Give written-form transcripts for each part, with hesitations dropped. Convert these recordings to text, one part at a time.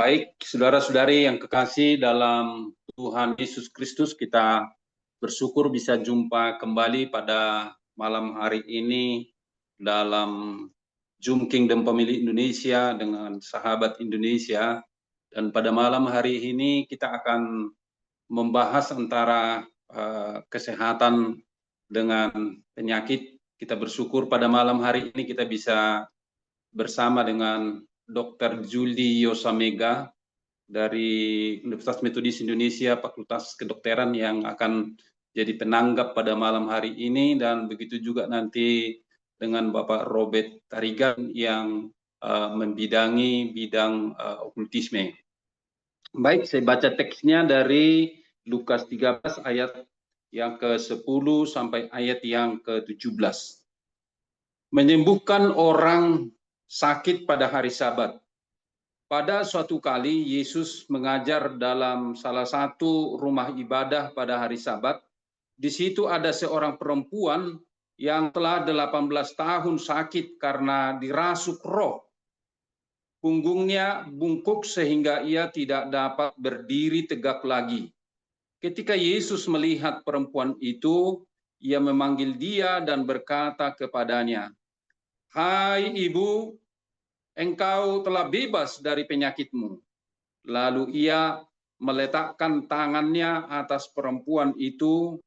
Baik, saudara-saudari yang kekasih dalam Tuhan Yesus Kristus, kita bersyukur bisa jumpa kembali pada malam hari ini dalam Zoom Kingdom Pemilih Indonesia dengan sahabat Indonesia. Dan pada malam hari ini kita akan membahas antara kesehatan dengan penyakit. Kita bersyukur pada malam hari ini kita bisa bersama dengan Dr. Julie Yosamega dari Universitas Metodis Indonesia, Fakultas Kedokteran yang akan jadi penanggap pada malam hari ini, dan begitu juga nanti dengan Bapak Robert Tarigan yang membidangi bidang okultisme. Baik, saya baca teksnya dari Lukas 13 ayat yang ke-10 sampai ayat yang ke-17. Menyembuhkan orang sakit pada hari Sabat. Pada suatu kali Yesus mengajar dalam salah satu rumah ibadah pada hari Sabat. Di situ ada seorang perempuan yang telah 18 tahun sakit karena dirasuk roh. Punggungnya bungkuk sehingga ia tidak dapat berdiri tegak lagi. Ketika Yesus melihat perempuan itu, ia memanggil dia dan berkata kepadanya, "Hai ibu, engkau telah bebas dari penyakitmu." Lalu ia meletakkan tangannya atas perempuan itu,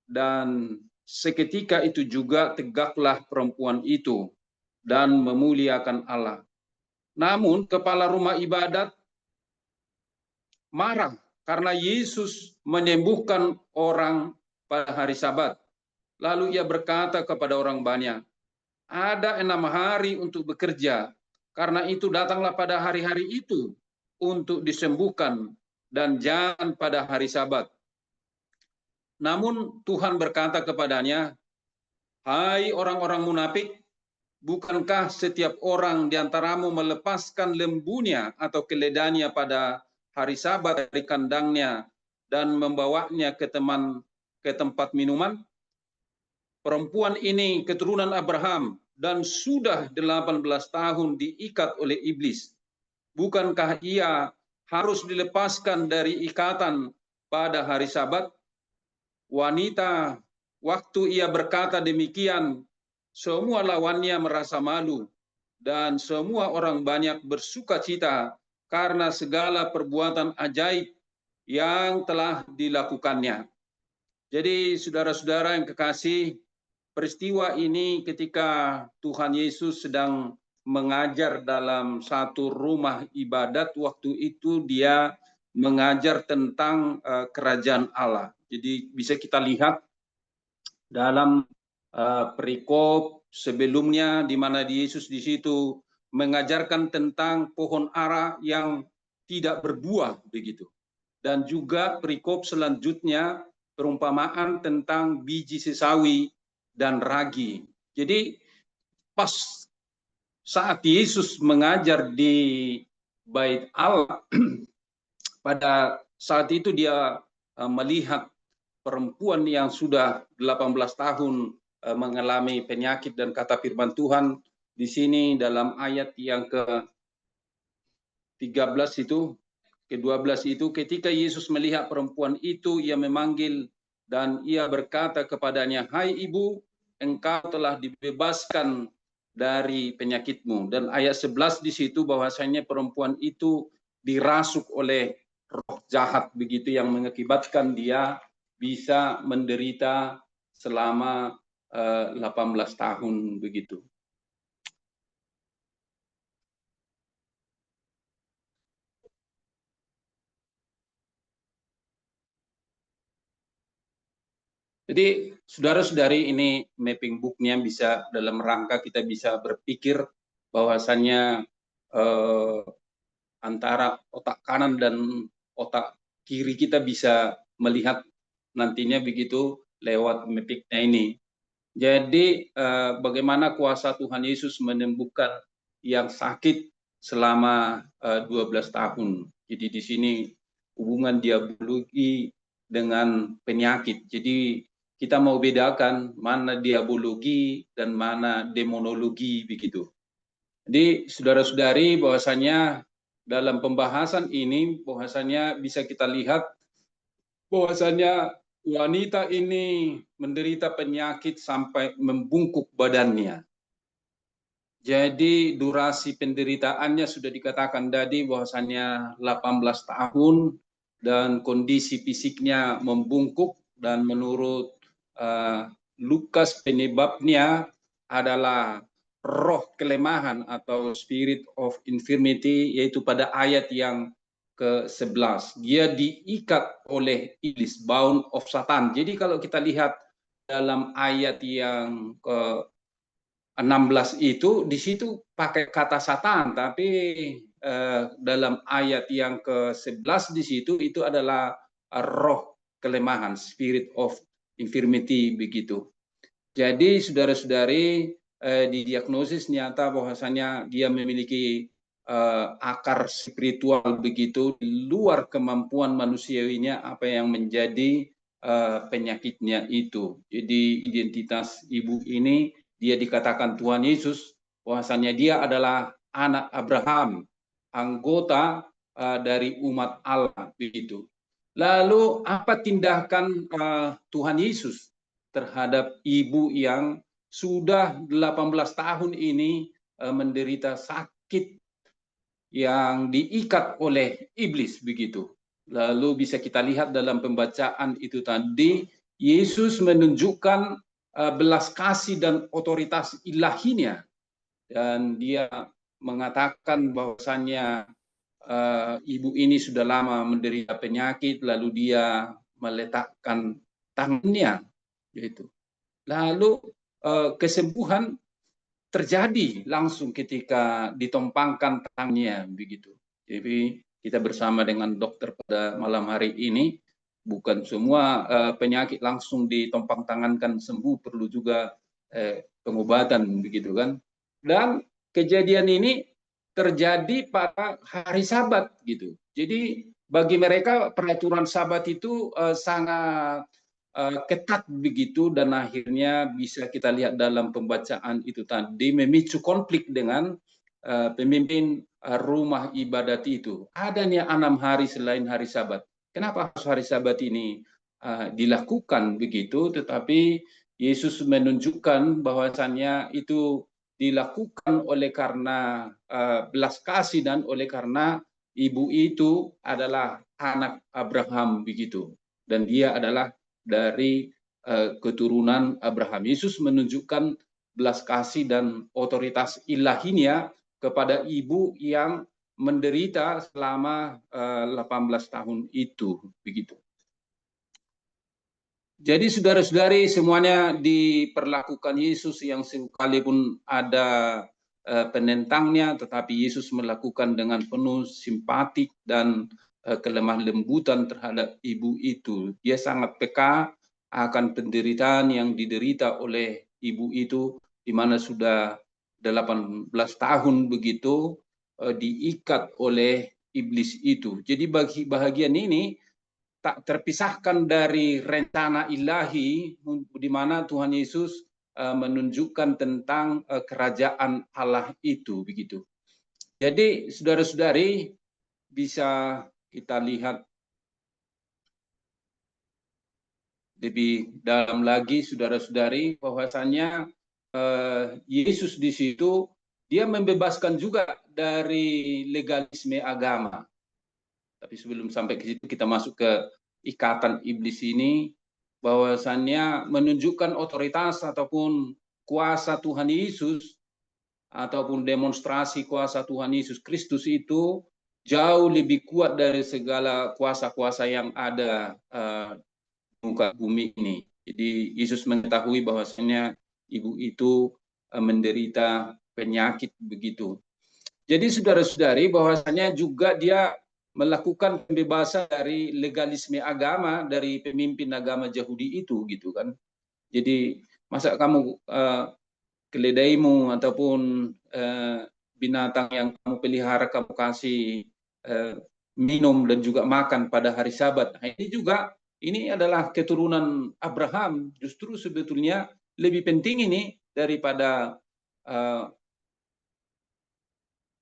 dan seketika itu juga tegaklah perempuan itu dan memuliakan Allah. Namun kepala rumah ibadat marah karena Yesus menyembuhkan orang pada hari Sabat. Lalu ia berkata kepada orang banyak, "Ada 6 hari untuk bekerja, karena itu datanglah pada hari-hari itu untuk disembuhkan dan jangan pada hari Sabat." Namun Tuhan berkata kepadanya, "Hai orang-orang munafik, bukankah setiap orang di antaramu melepaskan lembunya atau keledainya pada hari Sabat dari kandangnya dan membawanya ke tempat minuman? Perempuan ini keturunan Abraham dan sudah 18 tahun diikat oleh iblis. Bukankah ia harus dilepaskan dari ikatan pada hari Sabat?" Wanita, waktu ia berkata demikian, semua lawannya merasa malu, dan semua orang banyak bersuka cita karena segala perbuatan ajaib yang telah dilakukannya. Jadi saudara-saudara yang kekasih, peristiwa ini ketika Tuhan Yesus sedang mengajar dalam satu rumah ibadat, waktu itu dia mengajar tentang kerajaan Allah. Jadi bisa kita lihat dalam perikop sebelumnya di mana Yesus di situ mengajarkan tentang pohon ara yang tidak berbuah begitu. Dan juga perikop selanjutnya perumpamaan tentang biji sesawi dan ragi. Jadi pas saat Yesus mengajar di Bait Allah, pada saat itu dia melihat perempuan yang sudah 18 tahun mengalami penyakit, dan kata firman Tuhan di sini dalam ayat yang ke-13 itu, ke-12 itu, ketika Yesus melihat perempuan itu, ia memanggil dan ia berkata kepadanya, "Hai ibu, engkau telah dibebaskan dari penyakitmu." Dan ayat 11 di situ bahwasanya perempuan itu dirasuk oleh roh jahat begitu yang mengakibatkan dia bisa menderita selama 18 tahun begitu. Jadi saudara-saudari, ini mapping booknya bisa dalam rangka kita bisa berpikir bahwasannya antara otak kanan dan otak kiri kita bisa melihat nantinya begitu lewat mappingnya ini. Jadi bagaimana kuasa Tuhan Yesus menyembuhkan yang sakit selama 12 tahun. Jadi di sini hubungan diabologi dengan penyakit. Jadi kita mau bedakan mana diabologi dan mana demonologi begitu. Jadi saudara-saudari, bahwasanya dalam pembahasan ini bahwasanya bisa kita lihat bahwasanya wanita ini menderita penyakit sampai membungkuk badannya. Jadi durasi penderitaannya sudah dikatakan tadi bahwasanya 18 tahun dan kondisi fisiknya membungkuk, dan menurut Lukas penyebabnya adalah roh kelemahan atau spirit of infirmity, yaitu pada ayat yang ke-11. Dia diikat oleh iblis, bound of Satan. Jadi kalau kita lihat dalam ayat yang ke 16 itu, di situ pakai kata Satan, tapi dalam ayat yang ke-11 di situ itu adalah roh kelemahan, spirit of infirmity begitu. Jadi saudara-saudari, didiagnosis nyata bahwasanya dia memiliki akar spiritual begitu di luar kemampuan manusiawinya apa yang menjadi penyakitnya itu. Jadi identitas ibu ini, dia dikatakan Tuhan Yesus bahwasanya dia adalah anak Abraham, anggota dari umat Allah begitu. Lalu apa tindakan Tuhan Yesus terhadap ibu yang sudah 18 tahun ini menderita sakit yang diikat oleh iblis begitu. Lalu bisa kita lihat dalam pembacaan itu tadi, Yesus menunjukkan belas kasih dan otoritas ilahinya, dan dia mengatakan bahwasannya ibu ini sudah lama menderita penyakit, lalu dia meletakkan tangannya, yaitu. Lalu kesembuhan terjadi langsung ketika ditompangkan tangannya begitu. Jadi kita bersama dengan dokter pada malam hari ini, bukan semua penyakit langsung ditompang tangankan sembuh, perlu juga pengobatan begitu kan. Dan kejadian ini terjadi pada hari Sabat gitu. Jadi bagi mereka peraturan Sabat itu sangat ketat begitu, dan akhirnya bisa kita lihat dalam pembacaan itu tadi memicu konflik dengan pemimpin rumah ibadat itu. Adanya 6 hari selain hari Sabat. Kenapa harus hari Sabat ini dilakukan begitu? Tetapi Yesus menunjukkan bahwasannya itu dilakukan oleh karena belas kasih dan oleh karena ibu itu adalah anak Abraham begitu, dan dia adalah dari keturunan Abraham. Yesus menunjukkan belas kasih dan otoritas ilahinya kepada ibu yang menderita selama 18 tahun itu begitu. Jadi saudara-saudari semuanya diperlakukan Yesus, yang sekalipun ada penentangnya, tetapi Yesus melakukan dengan penuh simpatik dan kelemah lembutan terhadap ibu itu. Dia sangat peka akan penderitaan yang diderita oleh ibu itu, di mana sudah 18 tahun begitu diikat oleh iblis itu. Jadi bagi bahagian ini tak terpisahkan dari rencana ilahi, di mana Tuhan Yesus menunjukkan tentang kerajaan Allah itu begitu. Jadi saudara-saudari bisa kita lihat lebih dalam lagi saudara-saudari bahwasanya Yesus di situ dia membebaskan juga dari legalisme agama. Tapi sebelum sampai ke situ kita masuk ke ikatan iblis ini, bahwasannya menunjukkan otoritas ataupun kuasa Tuhan Yesus ataupun demonstrasi kuasa Tuhan Yesus Kristus itu jauh lebih kuat dari segala kuasa-kuasa yang ada di muka bumi ini. Jadi Yesus mengetahui bahwasanya ibu itu menderita penyakit begitu. Jadi saudara-saudari bahwasanya juga dia melakukan pembebasan dari legalisme agama dari pemimpin agama Yahudi itu gitu kan. Jadi masa kamu keledaimu ataupun binatang yang kamu pelihara kamu kasih minum dan juga makan pada hari Sabat. Nah, ini juga ini adalah keturunan Abraham, justru sebetulnya lebih penting ini daripada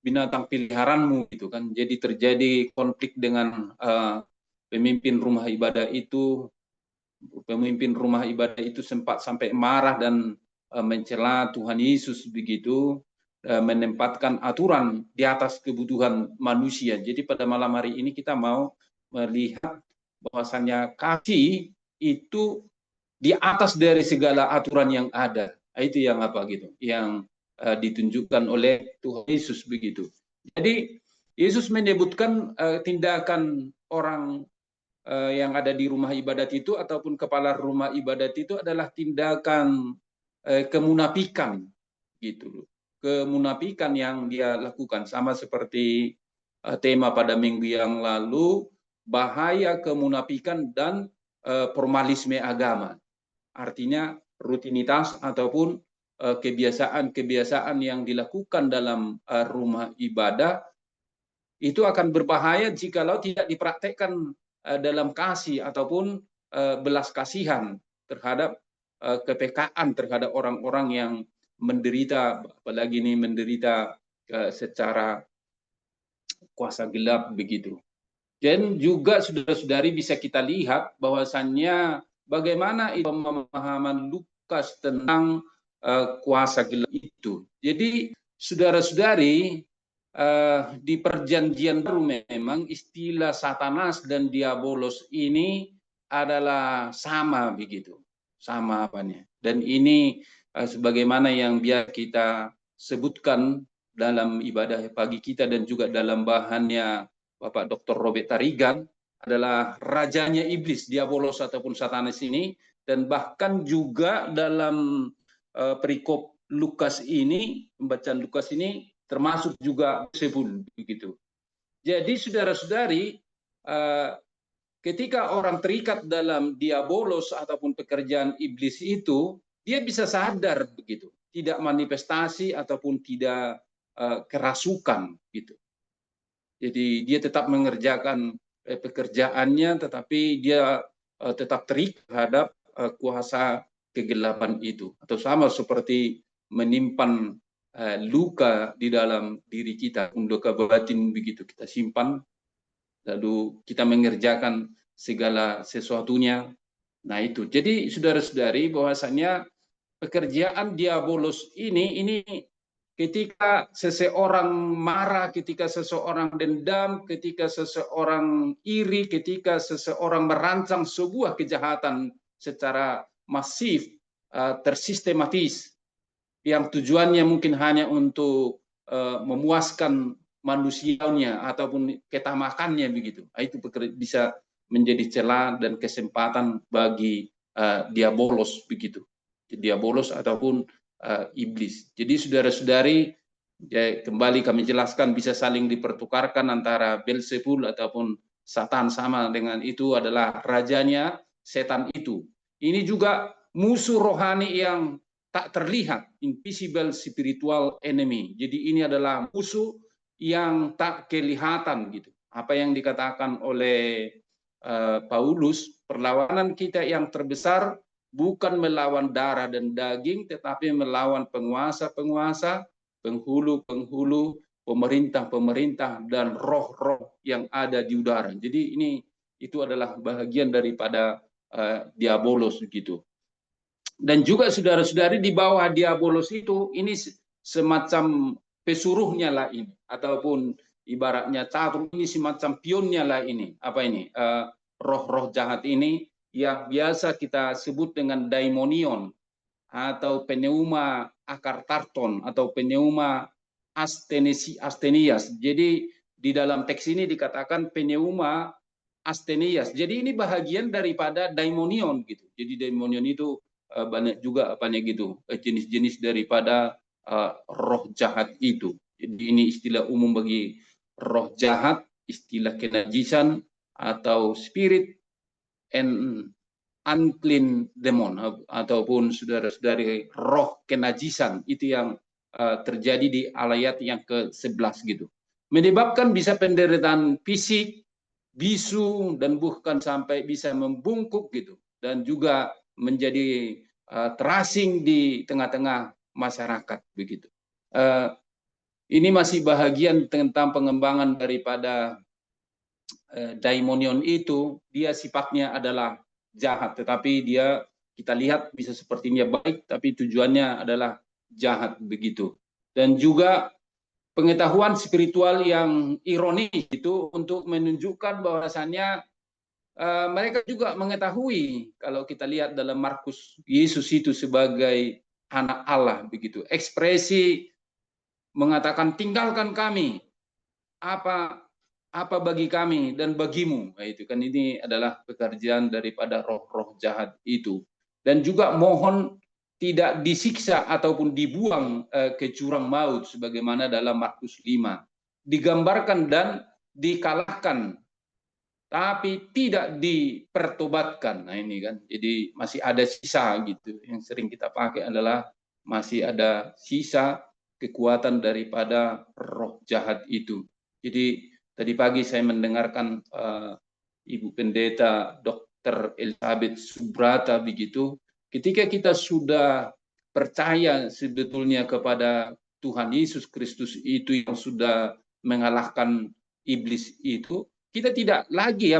binatang peliharaanmu gitu kan. Jadi terjadi konflik dengan pemimpin rumah ibadah itu. Pemimpin rumah ibadah itu sempat sampai marah dan mencela Tuhan Yesus begitu, menempatkan aturan di atas kebutuhan manusia. Jadi pada malam hari ini kita mau melihat bahwasanya kasih itu di atas dari segala aturan yang ada. Itu yang apa gitu, yang ditunjukkan oleh Tuhan Yesus begitu. Jadi Yesus menyebutkan tindakan orang yang ada di rumah ibadat itu ataupun kepala rumah ibadat itu adalah tindakan kemunafikan gitu. Kemunafikan yang dia lakukan sama seperti tema pada minggu yang lalu, bahaya kemunafikan dan formalisme agama. Artinya rutinitas ataupun kebiasaan-kebiasaan yang dilakukan dalam rumah ibadah itu akan berbahaya jikalau tidak dipraktekkan dalam kasih ataupun belas kasihan terhadap kepekaan terhadap orang-orang yang menderita, apalagi ini menderita secara kuasa gelap begitu. Dan juga saudara-saudari bisa kita lihat bahwasannya bagaimana pemahaman Lukas tentang kuasa gelap itu. Jadi saudara-saudari, di perjanjian baru memang istilah Satanas dan Diabolos ini adalah sama begitu, sama apanya. Dan ini sebagaimana yang biasa kita sebutkan dalam ibadah pagi kita dan juga dalam bahannya Bapak Dr. Robert Tarigan, adalah rajanya iblis, Diabolos ataupun Satanas ini, dan bahkan juga dalam perikop Lukas ini, pembacaan Lukas ini termasuk juga Beelzebul begitu. Jadi saudara-saudari, ketika orang terikat dalam Diabolos ataupun pekerjaan iblis itu, dia bisa sadar begitu, tidak manifestasi ataupun tidak kerasukan gitu. Jadi dia tetap mengerjakan pekerjaannya, tetapi dia tetap terikat terhadap kuasa kegelapan itu. Atau sama seperti menyimpan luka di dalam diri kita, luka batin begitu kita simpan, lalu kita mengerjakan segala sesuatunya. Nah itu. Jadi saudara-saudari bahwasanya pekerjaan Diabolos ini ketika seseorang marah, ketika seseorang dendam, ketika seseorang iri, ketika seseorang merancang sebuah kejahatan secara masif, tersistematis, yang tujuannya mungkin hanya untuk memuaskan manusianya ataupun ketamakannya begitu. Itu bisa menjadi celah dan kesempatan bagi Diabolos begitu. Diabolos ataupun iblis. Jadi saudara-saudari, ya, kembali kami jelaskan bisa saling dipertukarkan antara Beelzebul ataupun Satan, sama dengan itu adalah rajanya setan itu. Ini juga musuh rohani yang tak terlihat, invisible spiritual enemy. Jadi ini adalah musuh yang tak kelihatan gitu. Apa yang dikatakan oleh Paulus, perlawanan kita yang terbesar bukan melawan darah dan daging, tetapi melawan penguasa-penguasa, penghulu-penghulu, pemerintah-pemerintah, dan roh-roh yang ada di udara. Jadi itu adalah bahagian daripada Diabolos gitu. Dan juga saudara-saudari, di bawah Diabolos itu ini semacam pesuruhnya lah ini, ataupun ibaratnya catur, ini semacam pionnya lah ini. Apa ini? Roh-roh jahat ini yang biasa kita sebut dengan daimonion atau pneuma akartarton atau pneuma asthenias. Jadi di dalam teks ini dikatakan pneuma asthenias. Jadi ini bahagian daripada daimonion gitu. Jadi daimonion itu banyak juga apanya gitu, jenis-jenis daripada roh jahat itu. Jadi ini istilah umum bagi roh jahat, istilah kenajisan atau spirit and unclean demon, ataupun saudara-saudari roh kenajisan. Itu yang terjadi di ayat yang ke-11 gitu. Menyebabkan bisa penderitaan fisik, bisu, dan bahkan sampai bisa membungkuk gitu, dan juga menjadi terasing di tengah-tengah masyarakat begitu. Ini masih bahagian tentang pengembangan daripada daimonion itu. Dia sifatnya adalah jahat, tetapi dia kita lihat bisa sepertinya baik, tapi tujuannya adalah jahat begitu. Dan juga pengetahuan spiritual yang ironis itu untuk menunjukkan bahwasannya mereka juga mengetahui kalau kita lihat dalam Markus, Yesus itu sebagai anak Allah begitu. Ekspresi mengatakan tinggalkan kami, apa apa bagi kami dan bagimu. Nah, itu kan ini adalah pekerjaan daripada roh-roh jahat itu. Dan juga mohon tidak disiksa ataupun dibuang ke jurang maut sebagaimana dalam Markus 5. Digambarkan dan dikalahkan tapi tidak dipertobatkan. Nah ini kan, jadi masih ada sisa gitu. Yang sering kita pakai adalah masih ada sisa kekuatan daripada roh jahat itu. Jadi tadi pagi saya mendengarkan Ibu Pendeta Dr. Elizabeth Subrata begitu. Ketika kita sudah percaya sebetulnya kepada Tuhan Yesus Kristus itu yang sudah mengalahkan iblis itu, kita tidak lagi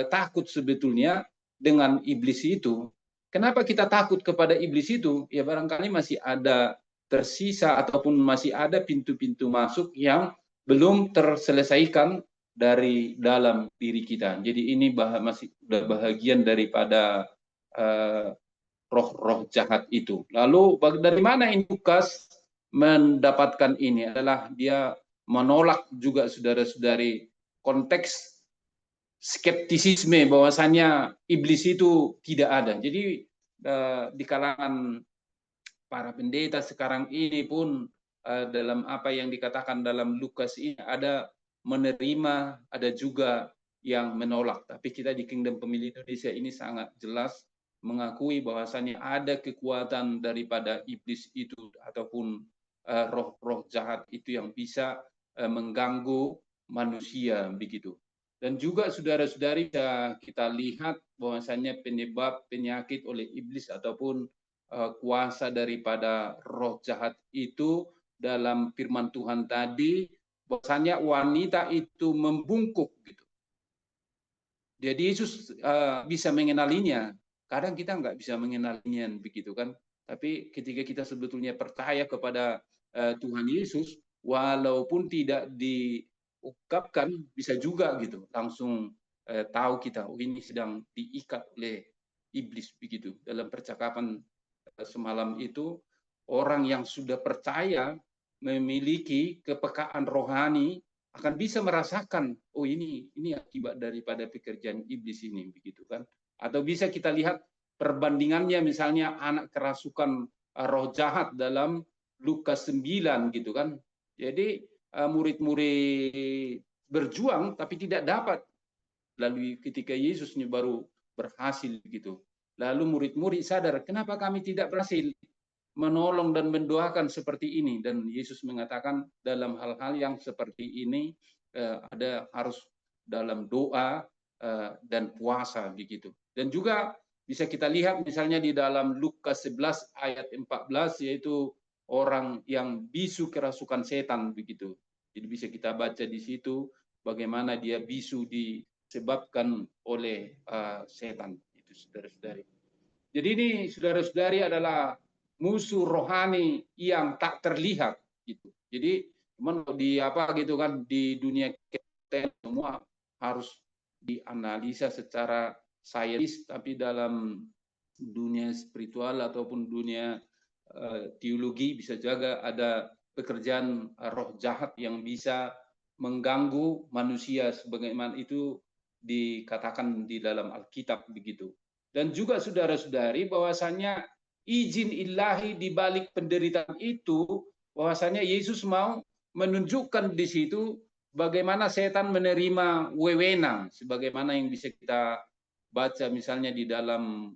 takut sebetulnya dengan iblis itu. Kenapa kita takut kepada iblis itu? Ya barangkali masih ada tersisa ataupun masih ada pintu-pintu masuk yang belum terselesaikan dari dalam diri kita. Jadi ini masih bahagian daripada roh-roh jahat itu. Lalu dari mana ini Lukas mendapatkan ini adalah dia menolak juga saudara-saudari konteks skeptisisme bahwasannya iblis itu tidak ada. Jadi di kalangan para pendeta sekarang ini pun dalam apa yang dikatakan dalam Lukas ini ada menerima, ada juga yang menolak. Tapi kita di Kingdom Pemilih Indonesia ini sangat jelas mengakui bahwasannya ada kekuatan daripada iblis itu ataupun roh-roh jahat itu yang bisa mengganggu manusia begitu. Dan juga saudara-saudari kita lihat bahwasannya penyebab penyakit oleh iblis ataupun kuasa daripada roh jahat itu dalam firman Tuhan tadi bahwasanya wanita itu membungkuk gitu. Jadi Yesus bisa mengenalinya. Kadang kita nggak bisa mengenalinya begitu kan. Tapi ketika kita sebetulnya percaya kepada Tuhan Yesus, walaupun tidak diungkapkan, bisa juga gitu langsung tahu kita, oh ini sedang diikat oleh iblis begitu. Dalam percakapan semalam itu, orang yang sudah percaya memiliki kepekaan rohani akan bisa merasakan, oh ini akibat daripada pekerjaan iblis ini begitu kan. Atau bisa kita lihat perbandingannya misalnya anak kerasukan roh jahat dalam Lukas 9 gitu kan. Jadi murid-murid berjuang tapi tidak dapat. Lalu ketika Yesusnya baru berhasil gitu. Lalu murid-murid sadar, kenapa kami tidak berhasil menolong dan mendoakan seperti ini? Dan Yesus mengatakan dalam hal-hal yang seperti ini ada harus dalam doa dan puasa begitu. Dan juga bisa kita lihat misalnya di dalam Lukas 11 ayat 14 yaitu orang yang bisu kerasukan setan begitu. Jadi bisa kita baca di situ bagaimana dia bisu disebabkan oleh setan itu saudara-saudari. Jadi ini saudara-saudari adalah musuh rohani yang tak terlihat gitu. Jadi cuman di apa gitu kan di dunia kita semua harus dianalisa secara sains, tapi dalam dunia spiritual ataupun dunia teologi bisa juga ada pekerjaan roh jahat yang bisa mengganggu manusia sebagaimana itu dikatakan di dalam Alkitab begitu. Dan juga saudara-saudari bahwasanya izin ilahi di balik penderitaan itu, bahwasanya Yesus mau menunjukkan di situ bagaimana setan menerima wewenang sebagaimana yang bisa kita baca misalnya di dalam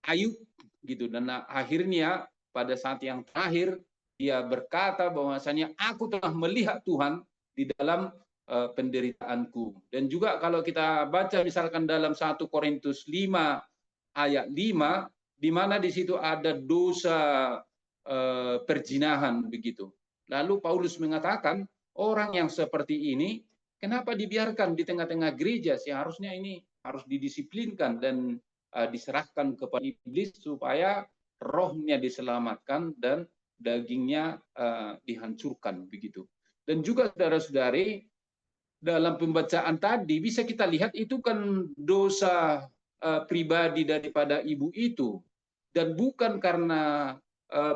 Ayub gitu. Dan akhirnya pada saat yang terakhir dia berkata bahwasanya aku telah melihat Tuhan di dalam penderitaanku. Dan juga kalau kita baca misalkan dalam 1 Korintus 5 ayat 5 di mana di situ ada dosa perzinahan begitu. Lalu Paulus mengatakan orang yang seperti ini kenapa dibiarkan di tengah-tengah gereja? Seharusnya ini harus didisiplinkan dan diserahkan kepada iblis supaya rohnya diselamatkan dan dagingnya dihancurkan begitu. Dan juga saudara-saudari, dalam pembacaan tadi bisa kita lihat itu kan dosa pribadi daripada ibu itu, dan bukan karena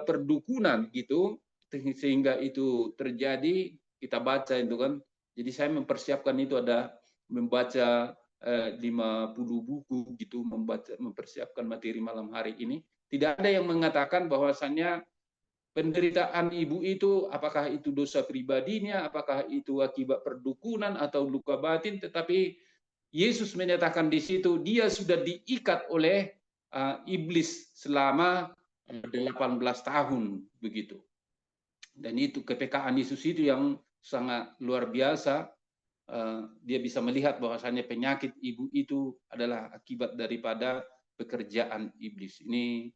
perdukunan gitu sehingga itu terjadi. Kita baca itu kan, jadi saya mempersiapkan itu, ada membaca 50 buku gitu, mempersiapkan materi malam hari ini. Tidak ada yang mengatakan bahwasannya penderitaan ibu itu, apakah itu dosa pribadinya, apakah itu akibat perdukunan atau luka batin, tetapi Yesus menyatakan di situ dia sudah diikat oleh iblis selama 18 tahun begitu. Dan itu kepekaan Yesus itu yang sangat luar biasa. Dia bisa melihat bahwasannya penyakit ibu itu adalah akibat daripada pekerjaan iblis. Ini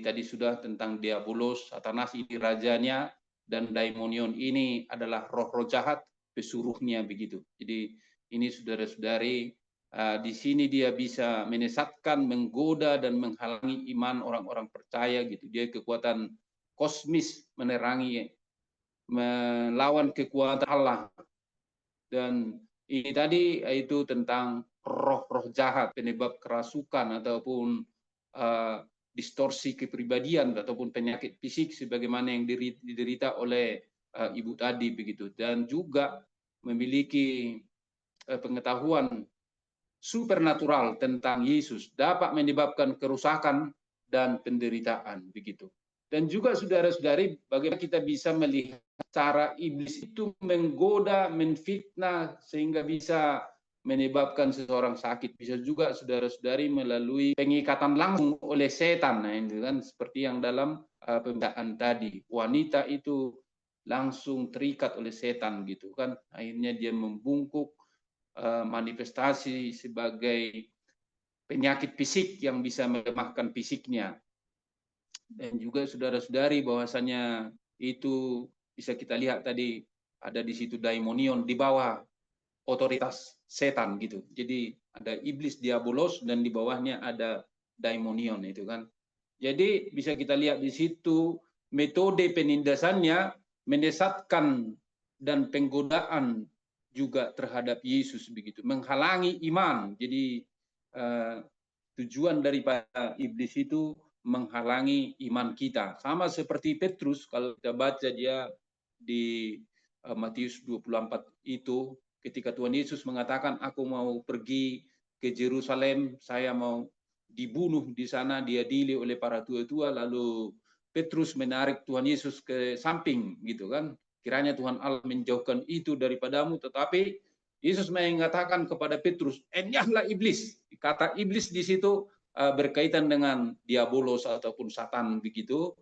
tadi sudah tentang diabolos, Satanas ini rajanya, dan daimonion ini adalah roh-roh jahat, pesuruhnya begitu. Jadi ini saudara-saudari, di sini dia bisa menyesatkan, menggoda dan menghalangi iman orang-orang percaya gitu. Dia kekuatan kosmis menerangi, melawan kekuatan Allah. Dan ini tadi itu tentang roh-roh jahat, penyebab kerasukan ataupun distorsi kepribadian ataupun penyakit fisik sebagaimana yang diderita oleh ibu tadi begitu. Dan juga memiliki pengetahuan supernatural tentang Yesus dapat menyebabkan kerusakan dan penderitaan begitu. Dan juga saudara-saudari, bagaimana kita bisa melihat cara iblis itu menggoda, menfitnah sehingga bisa menyebabkan seseorang sakit. Bisa juga saudara-saudari melalui pengikatan langsung oleh setan. Nah, itu kan seperti yang dalam pembacaan tadi. Wanita itu langsung terikat oleh setan gitu kan. Akhirnya dia membungkuk, manifestasi sebagai penyakit fisik yang bisa melemahkan fisiknya. Dan juga saudara-saudari bahwasanya itu bisa kita lihat tadi ada di situ daimonion di bawah otoritas setan gitu. Jadi ada iblis diabolos dan di bawahnya ada daimonion itu kan. Jadi bisa kita lihat di situ metode penindasannya menyesatkan dan penggodaan juga terhadap Yesus begitu, menghalangi iman. Jadi tujuan daripada iblis itu menghalangi iman kita. Sama seperti Petrus, kalau kita baca dia di Matius 24 itu, ketika Tuhan Yesus mengatakan, aku mau pergi ke Yerusalem, saya mau dibunuh di sana, diadili oleh para tua-tua, lalu Petrus menarik Tuhan Yesus ke samping, gitu kan. Kiranya Tuhan Allah menjauhkan itu daripadamu, tetapi Yesus mengatakan kepada Petrus, enyahlah iblis. Kata iblis di situ berkaitan dengan diabolos ataupun satan begitu.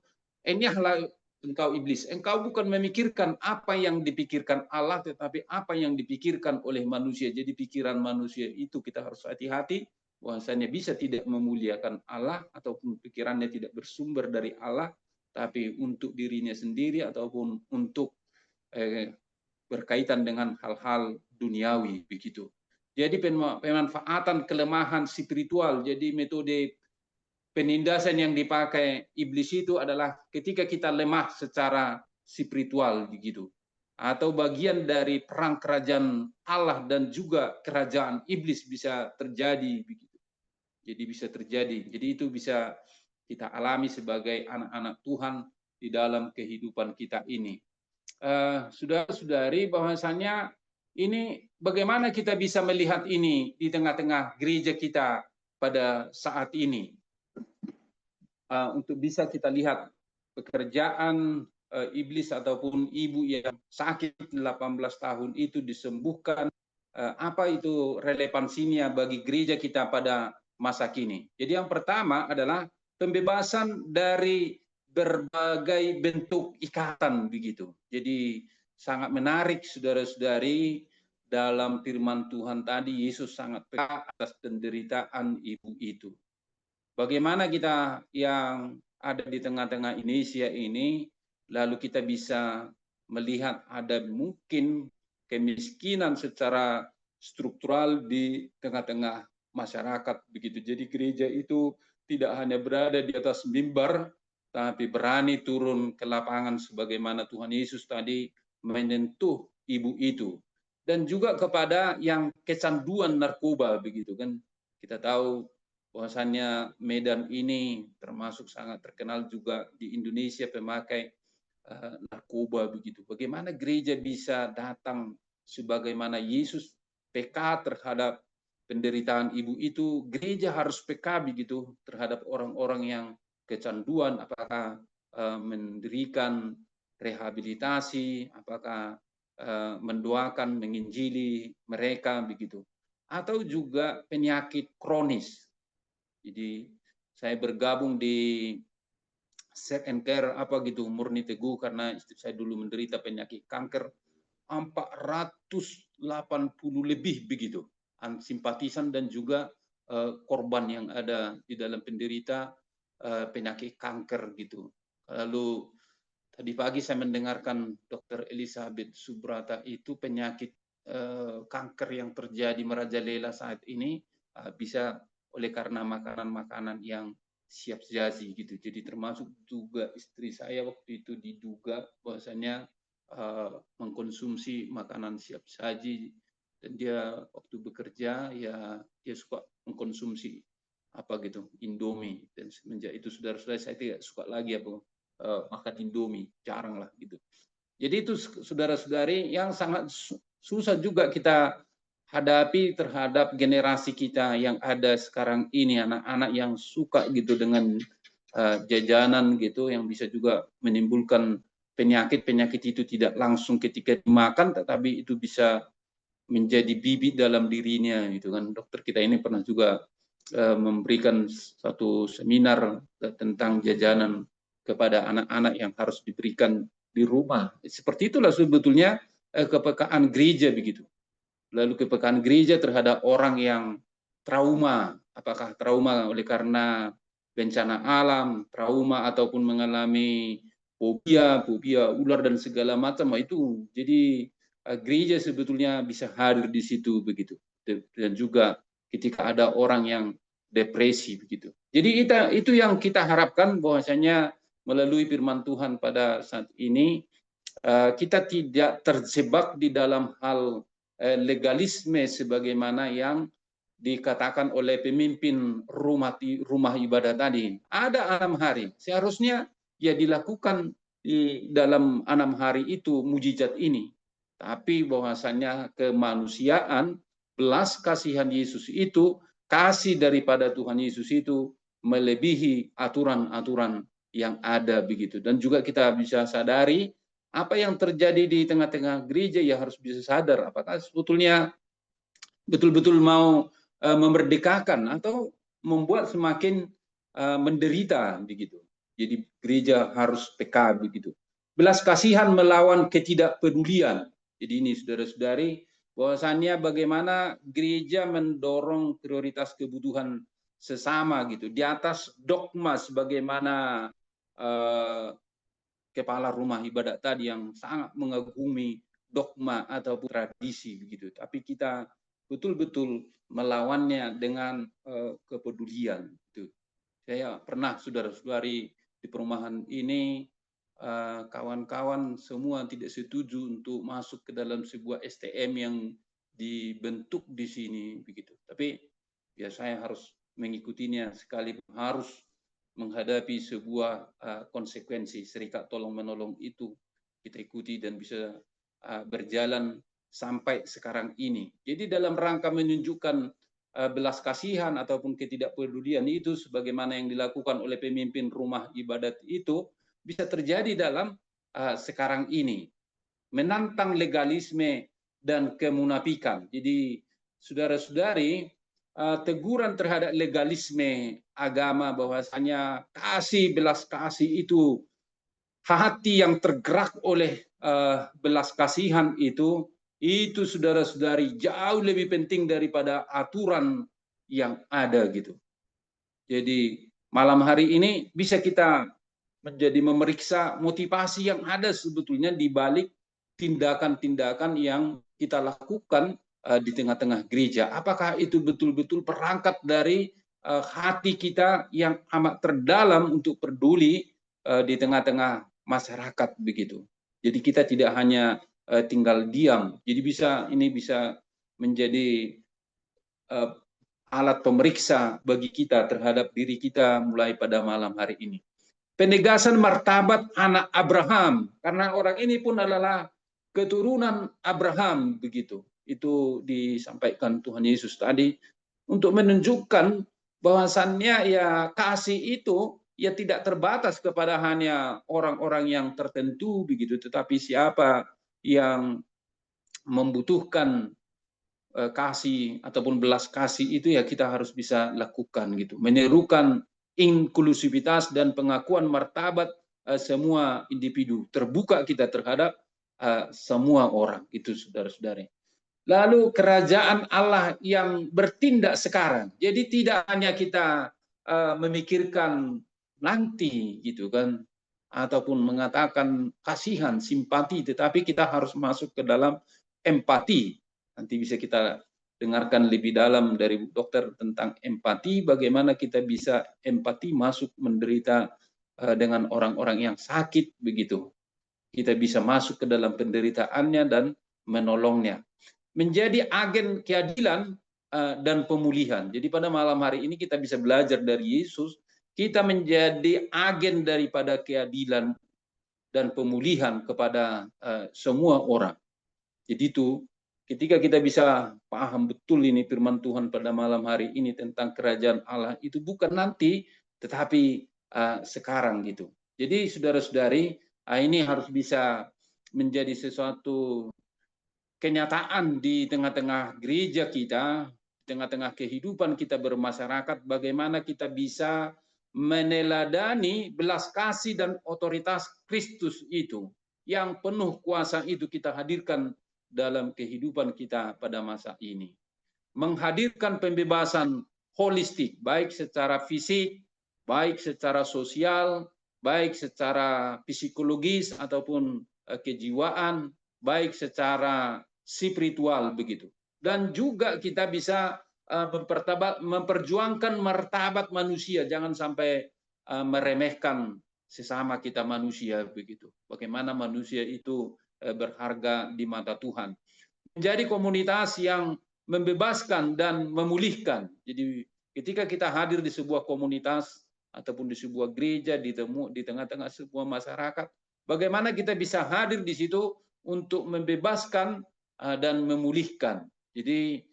Enyahlah engkau iblis. Engkau bukan memikirkan apa yang dipikirkan Allah, tetapi apa yang dipikirkan oleh manusia. Jadi pikiran manusia itu kita harus hati-hati, bahwasanya bisa tidak memuliakan Allah ataupun pikirannya tidak bersumber dari Allah, tapi untuk dirinya sendiri ataupun untuk berkaitan dengan hal-hal duniawi begitu. Jadi pemanfaatan kelemahan spiritual. Jadi metode penindasan yang dipakai iblis itu adalah ketika kita lemah secara spiritual begitu, atau bagian dari perang kerajaan Allah dan juga kerajaan iblis bisa terjadi begitu. Jadi bisa terjadi. Jadi itu bisa kita alami sebagai anak-anak Tuhan di dalam kehidupan kita ini. Saudara-saudari, bahwasanya ini bagaimana kita bisa melihat ini di tengah-tengah gereja kita pada saat ini. Untuk bisa kita lihat pekerjaan iblis ataupun ibu yang sakit 18 tahun itu disembuhkan, apa itu relevansinya bagi gereja kita pada masa kini. Jadi yang pertama adalah pembebasan dari berbagai bentuk ikatan begitu. Jadi sangat menarik saudara-saudari, dalam firman Tuhan tadi Yesus sangat peka atas penderitaan ibu itu. Bagaimana kita yang ada di tengah-tengah Indonesia ini, lalu kita bisa melihat ada mungkin kemiskinan secara struktural di tengah-tengah masyarakat begitu. Jadi gereja itu tidak hanya berada di atas mimbar, tapi berani turun ke lapangan sebagaimana Tuhan Yesus tadi menyentuh ibu itu. Dan juga kepada yang kecanduan narkoba begitu kan. Kita tahu bahwasannya Medan ini termasuk sangat terkenal juga di Indonesia pemakai narkoba begitu. Bagaimana gereja bisa datang sebagaimana Yesus peka terhadap penderitaan ibu itu, gereja harus peka begitu terhadap orang-orang yang kecanduan, apakah mendirikan rehabilitasi, apakah mendoakan, menginjili mereka begitu, atau juga penyakit kronis. Jadi saya bergabung di Set and Care apa gitu Murni Teguh karena istri saya dulu menderita penyakit kanker 480 lebih begitu simpatisan dan juga korban yang ada di dalam penderita penyakit kanker gitu. Lalu tadi pagi saya mendengarkan Dr. Elizabeth Subrata itu penyakit kanker yang terjadi merajalela saat ini bisa oleh karena makanan-makanan yang siap saji gitu. Jadi termasuk juga istri saya waktu itu diduga bahwasanya mengkonsumsi makanan siap saji dan dia waktu bekerja ya dia suka mengkonsumsi apa gitu Indomie dan semenjak itu saudara-saudara saya tidak suka lagi apa makan Indomie, jarang lah gitu. Jadi itu saudara-saudari yang sangat susah juga kita hadapi terhadap generasi kita yang ada sekarang ini, anak-anak yang suka gitu dengan jajanan gitu yang bisa juga menimbulkan penyakit itu tidak langsung ketika dimakan tetapi itu bisa menjadi bibit dalam dirinya gitu kan. Dokter kita ini pernah juga memberikan satu seminar tentang jajanan kepada anak-anak yang harus diberikan di rumah. Seperti itulah sebetulnya kepekaan gereja begitu. Lalu kepekaan gereja terhadap orang yang trauma, apakah trauma oleh karena bencana alam, trauma ataupun mengalami fobia ular dan segala macam itu. Jadi gereja sebetulnya bisa hadir di situ begitu. Dan juga ketika ada orang yang depresi begitu. Jadi itu yang kita harapkan bahwasanya melalui firman Tuhan pada saat ini kita tidak terjebak di dalam hal legalisme sebagaimana yang dikatakan oleh pemimpin rumah ibadah tadi. Ada 6 hari, seharusnya ya dilakukan di dalam 6 hari itu mujizat ini. Tapi bahwasannya kemanusiaan, belas kasihan Yesus itu, kasih daripada Tuhan Yesus itu melebihi aturan-aturan yang ada begitu. Dan juga kita bisa sadari apa yang terjadi di tengah-tengah gereja ya harus bisa sadar apakah sebetulnya betul-betul mau memerdekakan atau membuat semakin menderita begitu. Jadi gereja harus peka begitu. Belas kasihan melawan ketidakpedulian. Jadi ini saudara-saudari bahwasannya bagaimana gereja mendorong prioritas kebutuhan sesama gitu di atas dogma sebagaimana kepala rumah ibadat tadi yang sangat mengagumi dogma ataupun tradisi begitu. Tapi kita betul-betul melawannya dengan kepedulian. Itu. Saya pernah saudara-saudari di perumahan ini kawan-kawan semua tidak setuju untuk masuk ke dalam sebuah STM yang dibentuk di sini begitu. Tapi ya saya harus mengikutinya sekalipun harus menghadapi sebuah konsekuensi serikat tolong menolong itu kita ikuti dan bisa berjalan sampai sekarang ini. Jadi dalam rangka menunjukkan belas kasihan ataupun ketidakpedulian itu sebagaimana yang dilakukan oleh pemimpin rumah ibadat itu bisa terjadi dalam sekarang ini. Menantang legalisme dan kemunafikan. Jadi saudara-saudari teguran terhadap legalisme agama bahwasanya kasih belas kasih itu hati yang tergerak oleh belas kasihan itu saudara-saudari jauh lebih penting daripada aturan yang ada gitu. Jadi malam hari ini bisa kita menjadi memeriksa motivasi yang ada sebetulnya di balik tindakan-tindakan yang kita lakukan di tengah-tengah gereja. Apakah itu betul-betul perangkat dari hati kita yang amat terdalam untuk peduli di tengah-tengah masyarakat begitu. Jadi kita tidak hanya tinggal diam. Jadi ini bisa menjadi alat pemeriksa bagi kita terhadap diri kita mulai pada malam hari ini. Penegasan martabat anak Abraham, karena orang ini pun adalah keturunan Abraham begitu. Itu disampaikan Tuhan Yesus tadi untuk menunjukkan bahwasannya ya kasih itu ya tidak terbatas kepada hanya orang-orang yang tertentu begitu, tetapi siapa yang membutuhkan kasih ataupun belas kasih itu ya kita harus bisa lakukan gitu. Menyerukan inklusivitas dan pengakuan martabat semua individu. Terbuka kita terhadap semua orang itu saudara-saudari. Lalu kerajaan Allah yang bertindak sekarang. Jadi tidak hanya kita memikirkan nanti gitu kan, ataupun mengatakan kasihan, simpati, tetapi kita harus masuk ke dalam empati. Nanti bisa kita dengarkan lebih dalam dari dokter tentang empati, bagaimana kita bisa empati masuk menderita dengan orang-orang yang sakit begitu. Kita bisa masuk ke dalam penderitaannya dan menolongnya. Menjadi agen keadilan dan pemulihan. Jadi pada malam hari ini kita bisa belajar dari Yesus, kita menjadi agen daripada keadilan dan pemulihan kepada semua orang. Jadi itu ketika kita bisa paham betul ini firman Tuhan pada malam hari ini tentang kerajaan Allah, itu bukan nanti tetapi sekarang gitu. Jadi saudara-saudari, ini harus bisa menjadi sesuatu kenyataan di tengah-tengah gereja kita, di tengah-tengah kehidupan kita bermasyarakat, bagaimana kita bisa meneladani belas kasih dan otoritas Kristus itu, yang penuh kuasa itu kita hadirkan dalam kehidupan kita pada masa ini. Menghadirkan pembebasan holistik, baik secara fisik, baik secara sosial, baik secara psikologis ataupun kejiwaan, baik secara spiritual begitu. Dan juga kita bisa memperjuangkan martabat manusia, jangan sampai meremehkan sesama kita manusia begitu. Bagaimana manusia itu berharga di mata Tuhan. Menjadi komunitas yang membebaskan dan memulihkan. Jadi ketika kita hadir di sebuah komunitas ataupun di sebuah gereja, di tengah-tengah sebuah masyarakat, bagaimana kita bisa hadir di situ untuk membebaskan dan memulihkan. Jadi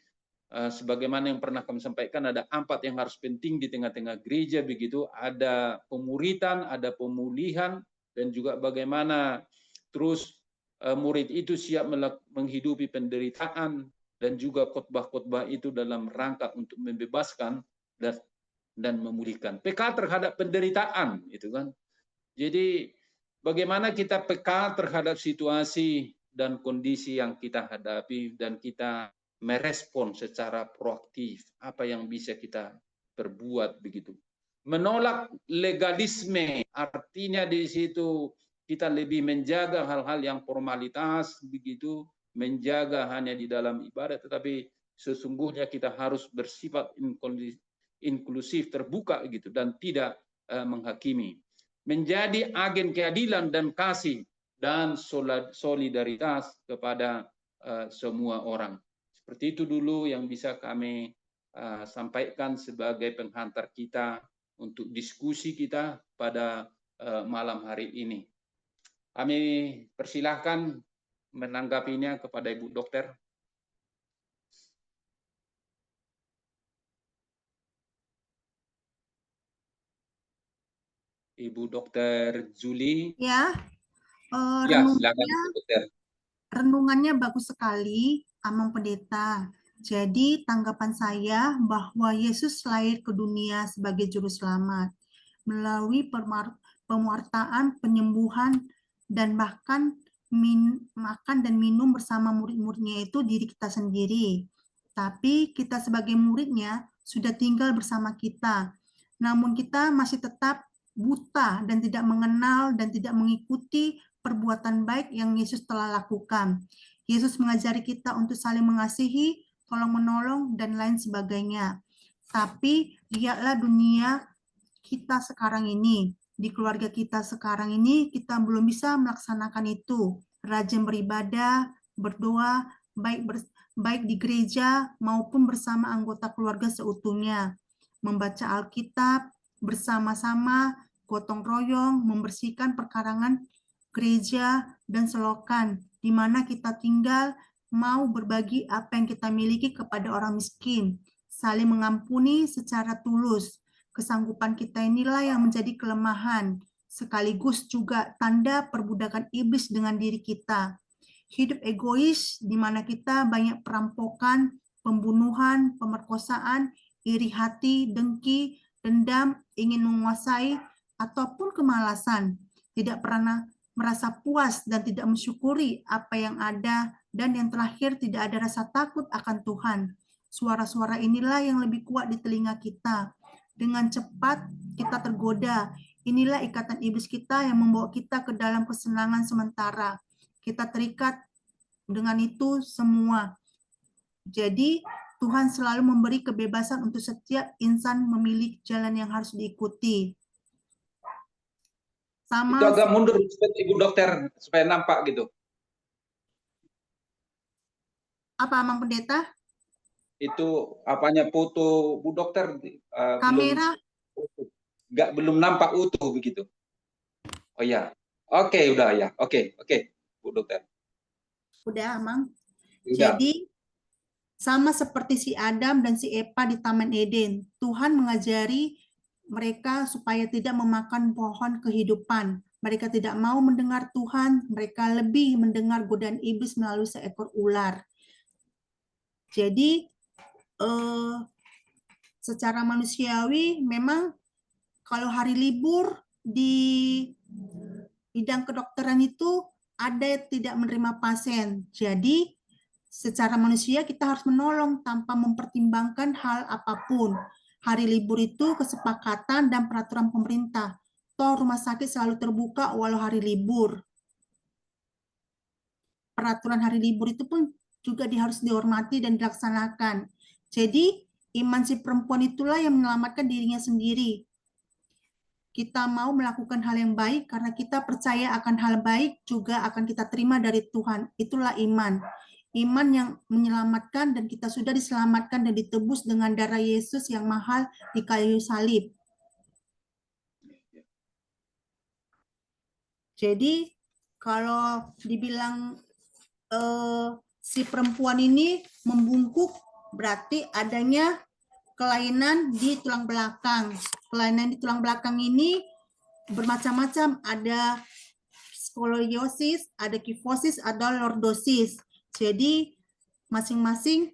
sebagaimana yang pernah kami sampaikan, ada 4 yang harus penting di tengah-tengah gereja begitu. Ada pemuritan, ada pemulihan, dan juga bagaimana terus murid itu siap menghidupi penderitaan, dan juga khotbah-khotbah itu dalam rangka untuk membebaskan dan memulihkan. Peka terhadap penderitaan itu kan. Jadi bagaimana kita peka terhadap situasi dan kondisi yang kita hadapi, dan kita merespon secara proaktif apa yang bisa kita perbuat begitu. Menolak legalisme, artinya di situ kita lebih menjaga hal-hal yang formalitas begitu, menjaga hanya di dalam ibadah, tetapi sesungguhnya kita harus bersifat inklusif, terbuka gitu, dan tidak menghakimi. Menjadi agen keadilan dan kasih dan solidaritas kepada semua orang. Seperti itu dulu yang bisa kami sampaikan sebagai penghantar kita untuk diskusi kita pada malam hari ini. Kami persilahkan menanggapinya kepada Ibu Dokter. Ibu Dokter Juli. Ya, Ya, silakan Ibu Dokter. renungannya bagus sekali, Amang Pendeta. Jadi tanggapan saya bahwa Yesus lahir ke dunia sebagai juru selamat melalui pewartaan, penyembuhan, dan bahkan makan dan minum bersama murid-muridnya itu diri kita sendiri. Tapi kita sebagai muridnya sudah tinggal bersama kita. namun kita masih tetap buta dan tidak mengenal dan tidak mengikuti perbuatan baik yang Yesus telah lakukan. Yesus mengajari kita untuk saling mengasihi, tolong-menolong, dan lain sebagainya. Tapi lihatlah dunia kita sekarang ini, di keluarga kita sekarang ini, kita belum bisa melaksanakan itu. Rajin beribadah, berdoa, baik di gereja maupun bersama anggota keluarga seutuhnya. Membaca Alkitab bersama-sama, gotong royong, membersihkan perkarangan gereja dan selokan, di mana kita tinggal, mau berbagi apa yang kita miliki kepada orang miskin, saling mengampuni secara tulus. Kesanggupan kita inilah yang menjadi kelemahan, sekaligus juga tanda perbudakan iblis dengan diri kita. Hidup egois, di mana kita banyak perampokan, pembunuhan, pemerkosaan, iri hati, dengki, dendam, ingin menguasai, ataupun kemalasan. Tidak pernah merasa puas dan tidak mensyukuri apa yang ada, dan yang terakhir tidak ada rasa takut akan Tuhan. Suara-suara inilah yang lebih kuat di telinga kita. Dengan cepat kita tergoda. Inilah ikatan iblis kita yang membawa kita ke dalam kesenangan sementara. Kita terikat dengan itu semua. Jadi Tuhan selalu memberi kebebasan untuk setiap insan memilih jalan yang harus diikuti. Itu Sama agak mundur Ibu Dokter supaya nampak gitu. apa, Mang Pendeta? Itu apanya foto Bu Dokter Kamera? belum nampak utuh begitu. Oh ya, oke udah ya, oke Bu Dokter. Udah, Mang. Udah. Jadi sama seperti si Adam dan si Eva di Taman Eden, Tuhan mengajari mereka supaya tidak memakan pohon kehidupan. Mereka tidak mau mendengar Tuhan, mereka lebih mendengar godaan iblis melalui seekor ular. Jadi secara manusiawi memang kalau hari libur di bidang kedokteran itu ada yang tidak menerima pasien. Jadi secara manusia kita harus menolong tanpa mempertimbangkan hal apapun. Hari libur itu kesepakatan dan peraturan pemerintah. Toh rumah sakit selalu terbuka walau hari libur. Peraturan hari libur itu pun juga harus dihormati dan dilaksanakan. Jadi iman si perempuan itulah yang menyelamatkan dirinya sendiri. Kita mau melakukan hal yang baik karena kita percaya akan hal baik juga akan kita terima dari Tuhan. Itulah iman. Iman yang menyelamatkan, dan kita sudah diselamatkan dan ditebus dengan darah Yesus yang mahal di kayu salib. Jadi kalau dibilang si perempuan ini membungkuk, berarti adanya kelainan di tulang belakang. Kelainan di tulang belakang ini bermacam-macam, ada skoliosis, ada kifosis, ada lordosis. Jadi masing-masing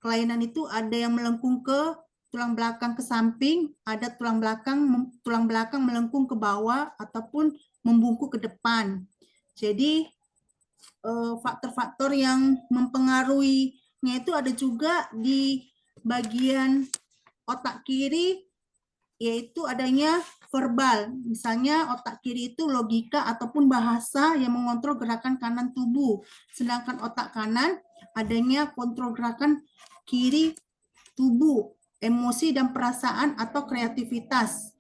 kelainan itu ada yang melengkung ke tulang belakang ke samping, ada tulang belakang melengkung ke bawah ataupun membungkuk ke depan. Jadi faktor-faktor yang mempengaruhinya itu ada juga di bagian otak kiri, yaitu adanya verbal. Misalnya otak kiri itu logika ataupun bahasa yang mengontrol gerakan kanan tubuh. Sedangkan otak kanan adanya kontrol gerakan kiri tubuh, emosi dan perasaan atau kreativitas.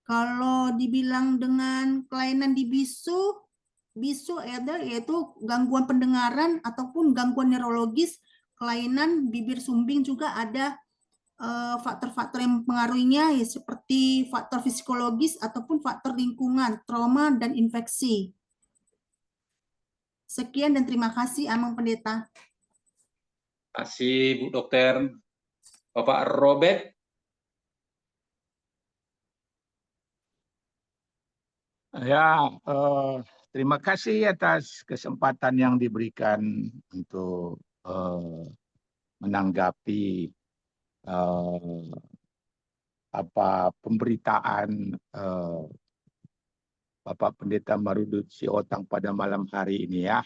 Kalau dibilang dengan kelainan di bisu ada yaitu gangguan pendengaran ataupun gangguan neurologis, kelainan bibir sumbing juga ada faktor-faktor yang mempengaruhinya, ya, seperti faktor psikologis ataupun faktor lingkungan, trauma, dan infeksi. Sekian dan terima kasih, Amang Pendeta. Terima kasih Bu Dokter. Bapak Robert. Ya, terima kasih atas kesempatan yang diberikan untuk menanggapi pemberitaan Bapak Pendeta Marudut Siotang pada malam hari ini ya.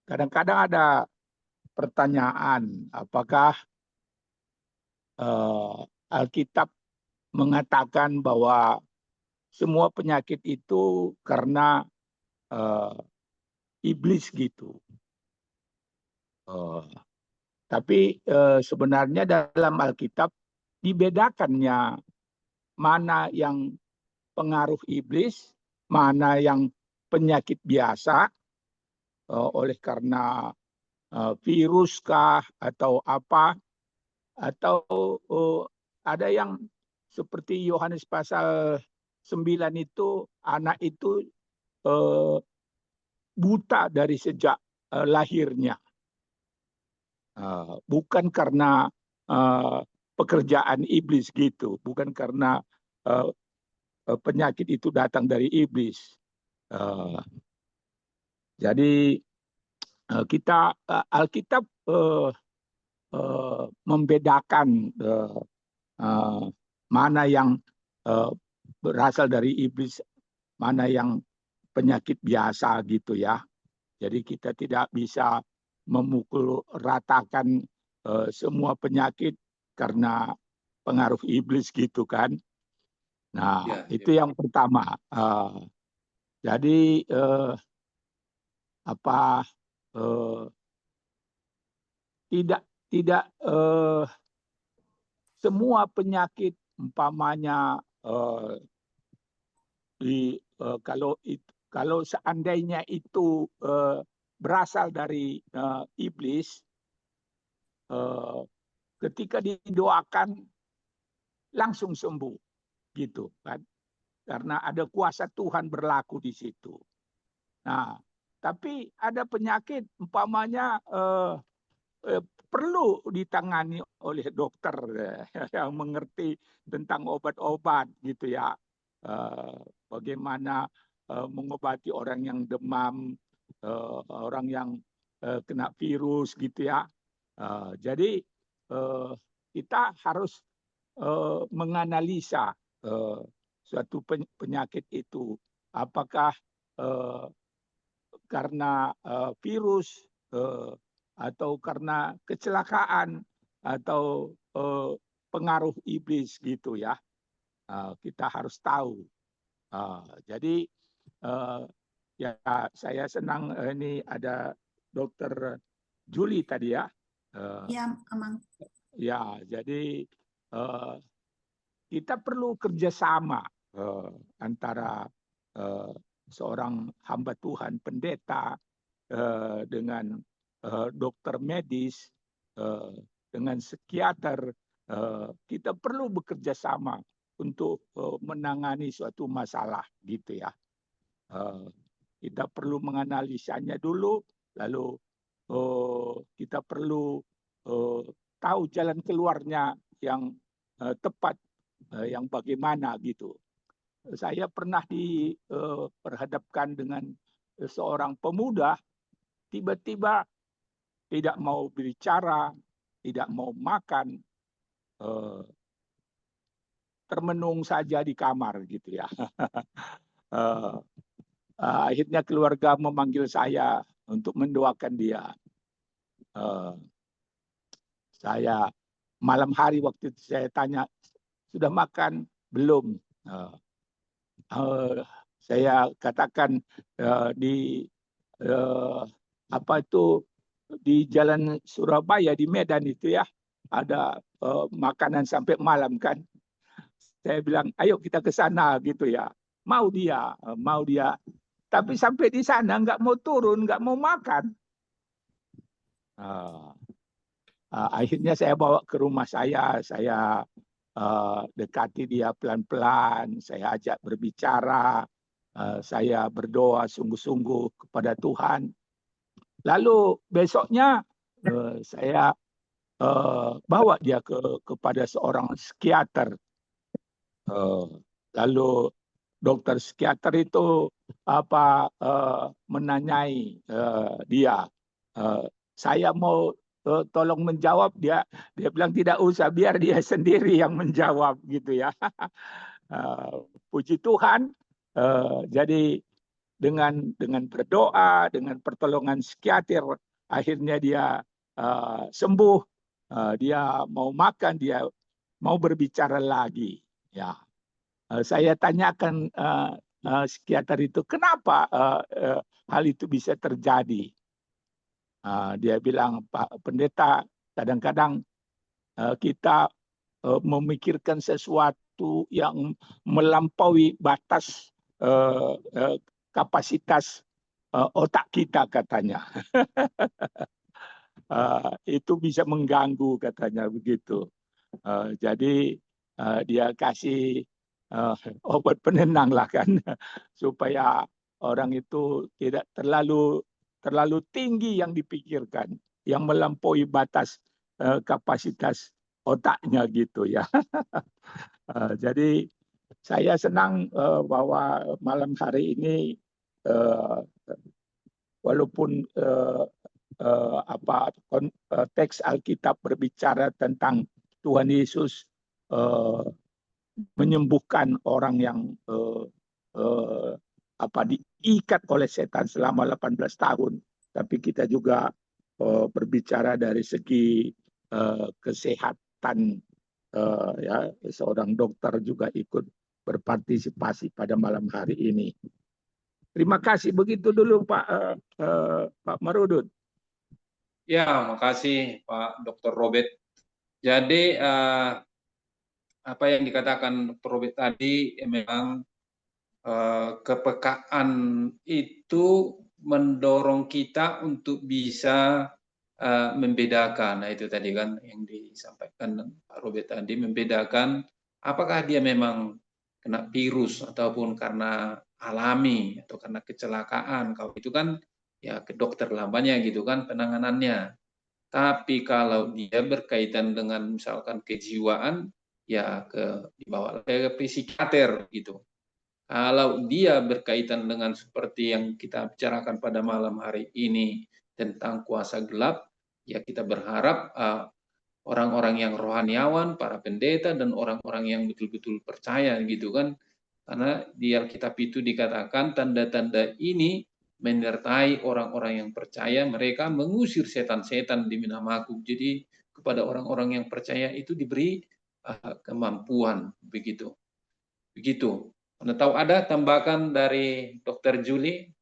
kadang-kadang ada pertanyaan, apakah Alkitab mengatakan bahwa semua penyakit itu karena iblis gitu. Tapi sebenarnya dalam Alkitab dibedakannya mana yang pengaruh iblis, mana yang penyakit biasa oleh karena virus kah atau apa, atau ada yang seperti Yohanes pasal 9 itu, anak itu buta dari sejak lahirnya. Bukan karena pekerjaan iblis gitu, bukan karena penyakit itu datang dari iblis. Jadi kita Alkitab membedakan mana yang berasal dari iblis, mana yang penyakit biasa gitu ya. Jadi kita tidak bisa memukul ratakan semua penyakit karena pengaruh iblis gitu kan. Nah, itu yang pertama. Jadi tidak semua penyakit umpamanya kalau seandainya itu berasal dari iblis, ketika didoakan langsung sembuh gitu kan, karena ada kuasa Tuhan berlaku di situ. Nah, tapi ada penyakit umpamanya perlu ditangani oleh dokter yang mengerti tentang obat-obat gitu ya. Bagaimana mengobati orang yang demam, orang yang kena virus gitu ya. Jadi kita harus menganalisa suatu penyakit itu, apakah karena virus atau karena kecelakaan atau pengaruh iblis gitu ya. Kita harus tahu. Jadi ya saya senang ini ada Dokter Juli tadi ya. Ya, Amang. Ya, jadi kita perlu kerjasama antara seorang hamba Tuhan, pendeta, dengan dokter medis, dengan psikiater. Kita perlu bekerja sama untuk menangani suatu masalah gitu ya. Kita perlu menganalisanya dulu, lalu kita perlu tahu jalan keluarnya yang tepat, yang bagaimana gitu. Saya pernah diperhadapkan dengan seorang pemuda, tiba-tiba tidak mau bicara, tidak mau makan, termenung saja di kamar gitu ya. Akhirnya keluarga memanggil saya untuk mendoakan dia. Saya malam hari waktu itu saya tanya, sudah makan belum? Saya katakan di di Jalan Surabaya di Medan itu ya, ada makanan sampai malam kan. Saya bilang, ayo kita ke sana gitu ya. Mau dia. Tapi sampai di sana nggak mau turun, nggak mau makan. Akhirnya saya bawa ke rumah saya dekati dia pelan-pelan, saya ajak berbicara, saya berdoa sungguh-sungguh kepada Tuhan. Lalu besoknya saya bawa dia kepada seorang psikiater. Lalu dokter psikiater itu menanyai dia, saya mau tolong menjawab, dia bilang tidak usah, biar dia sendiri yang menjawab gitu ya. Puji Tuhan, jadi dengan berdoa, dengan pertolongan psikiater, akhirnya dia sembuh, dia mau makan, dia mau berbicara lagi. Ya, saya tanyakan psikiater itu, kenapa hal itu bisa terjadi? Dia bilang, Pak Pendeta, kadang-kadang kita memikirkan sesuatu yang melampaui batas kapasitas otak kita, katanya. Itu bisa mengganggu, katanya begitu. Jadi dia kasih obat penenang lah kan, supaya orang itu tidak terlalu tinggi yang dipikirkan, yang melampaui batas kapasitas otaknya gitu ya. Jadi saya senang bahwa malam hari ini walaupun teks Alkitab berbicara tentang Tuhan Yesus menyembuhkan orang yang diikat oleh setan selama 18 tahun, tapi kita juga berbicara dari segi kesehatan, ya, seorang dokter juga ikut berpartisipasi pada malam hari ini. Terima kasih, begitu dulu Pak Marudut. Ya, makasih Pak Dr. Robert. Jadi apa yang dikatakan Dr. Robert tadi memang kepekaan itu mendorong kita untuk bisa membedakan. Nah, itu tadi kan yang disampaikan Pak Robert tadi, membedakan apakah dia memang kena virus ataupun karena alami atau karena kecelakaan. Kalau itu kan ya ke dokter lamanya gitu kan penanganannya. Tapi kalau dia berkaitan dengan misalkan kejiwaan, ya dibawa ke psikiater gitu. Kalau dia berkaitan dengan seperti yang kita bicarakan pada malam hari ini tentang kuasa gelap, ya kita berharap orang-orang yang rohaniawan, para pendeta dan orang-orang yang betul-betul percaya gitu kan. Karena di Alkitab itu dikatakan tanda-tanda ini menyertai orang-orang yang percaya, mereka mengusir setan-setan demi namaku. Jadi kepada orang-orang yang percaya itu diberi kemampuan begitu. Begitu. Anda tahu ada tambahan dari Dr. Julie?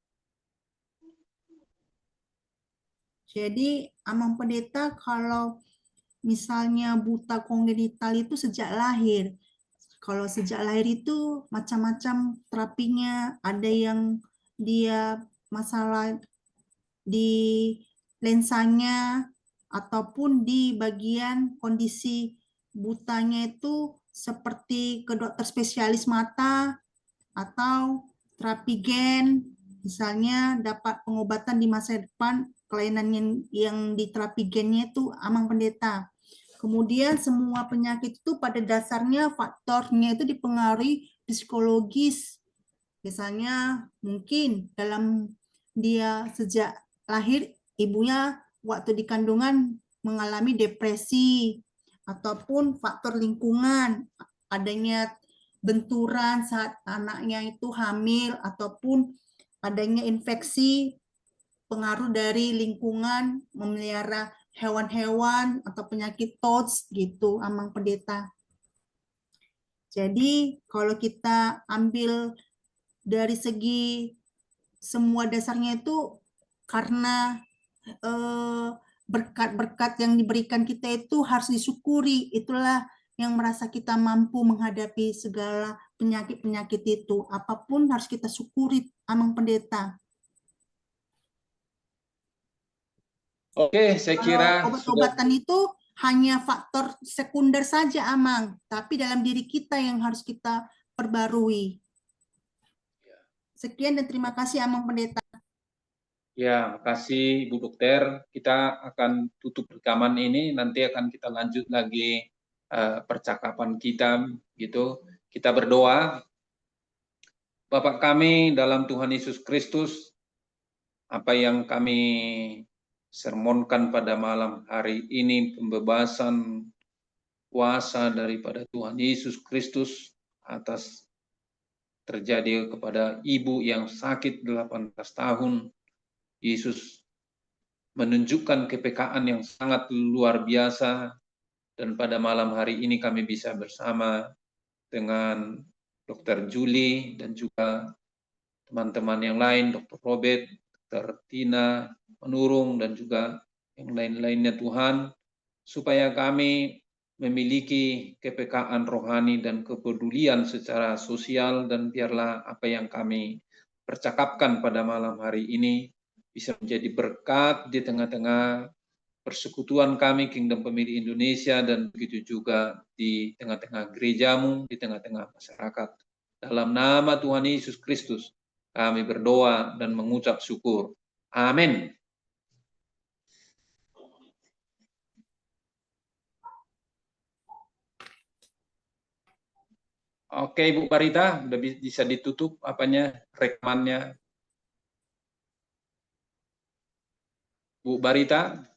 Jadi Amang Pendeta, kalau misalnya buta kongenital itu sejak lahir. Kalau sejak lahir itu macam-macam terapinya, ada yang dia masalah di lensanya ataupun di bagian kondisi butanya itu seperti ke dokter spesialis mata atau terapi gen, misalnya dapat pengobatan di masa depan, kelainan yang di terapi gennya itu Amang Pendeta. Kemudian semua penyakit itu pada dasarnya faktornya itu dipengaruhi psikologis. Biasanya mungkin dalam dia sejak lahir, ibunya waktu di kandungan mengalami depresi, ataupun faktor lingkungan, adanya benturan saat anaknya itu hamil, ataupun adanya infeksi pengaruh dari lingkungan, memelihara hewan-hewan atau penyakit TOTS gitu, Amang Pendeta. Jadi kalau kita ambil dari segi semua dasarnya itu karena berkat-berkat yang diberikan kita itu harus disyukuri. Itulah yang merasa kita mampu menghadapi segala penyakit-penyakit itu. Apapun harus kita syukuri, Amang Pendeta. Oke, saya kira obat-obatan itu hanya faktor sekunder saja, Amang. Tapi dalam diri kita yang harus kita perbarui. Sekian dan terima kasih, Amang Pendeta. ya, makasih Ibu Dokter. Kita akan tutup rekaman ini, nanti akan kita lanjut lagi percakapan kita gitu. Kita berdoa. Bapak kami dalam Tuhan Yesus Kristus, apa yang kami sermonkan pada malam hari ini, pembebasan kuasa daripada Tuhan Yesus Kristus atas terjadi kepada ibu yang sakit 18 tahun. Yesus menunjukkan kepekaan yang sangat luar biasa, dan pada malam hari ini kami bisa bersama dengan Dr. Julie dan juga teman-teman yang lain, Dr. Robert, Dr. Tina, Menurung, dan juga yang lain-lainnya Tuhan, supaya kami memiliki kepekaan rohani dan kepedulian secara sosial, dan biarlah apa yang kami percakapkan pada malam hari ini bisa menjadi berkat di tengah-tengah persekutuan kami Kingdom Family Indonesia, dan begitu juga di tengah-tengah gerejamu, di tengah-tengah masyarakat. Dalam nama Tuhan Yesus Kristus kami berdoa dan mengucap syukur. Amin. Oke, Bu Barita, udah bisa ditutup apanya, rekamannya. Bu Barita.